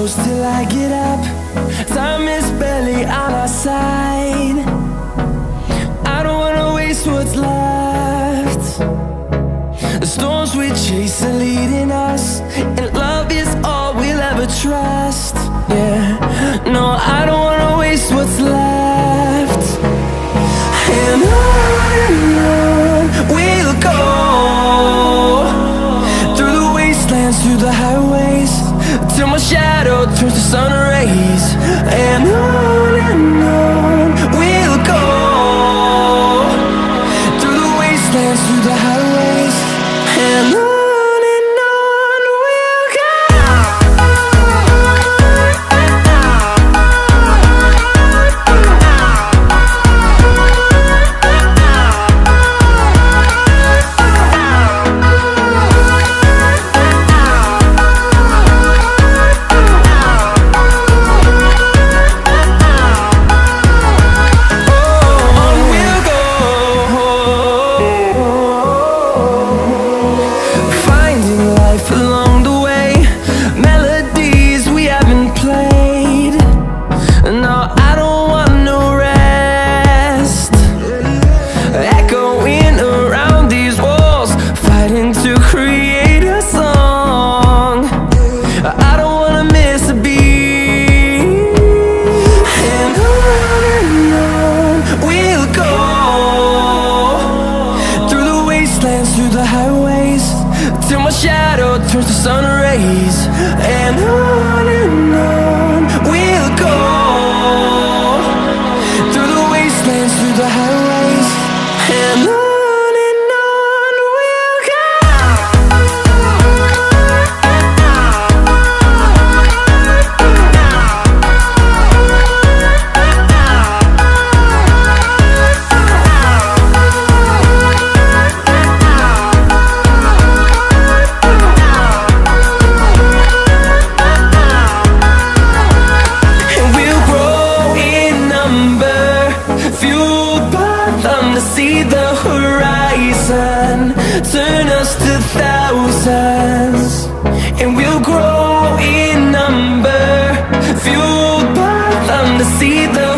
close till I get up. Time is barely on our side. I don't wanna waste what's left. The storms we chase are leading us, and love is all we'll ever trust. Yeah, no, I don't wanna waste what's left. And on we'll go, through the wastelands, through the highways, till my shadow turns to sun rays. And on we'll go, through the wastelands, through the highways, and on we'll go. Through the highways, till my shadow turns to sun rays. And on we'll go, through the wastelands, through the highways, and on we'll go. To see the horizon turn us to thousands, and we'll grow in number, fueled by them to see the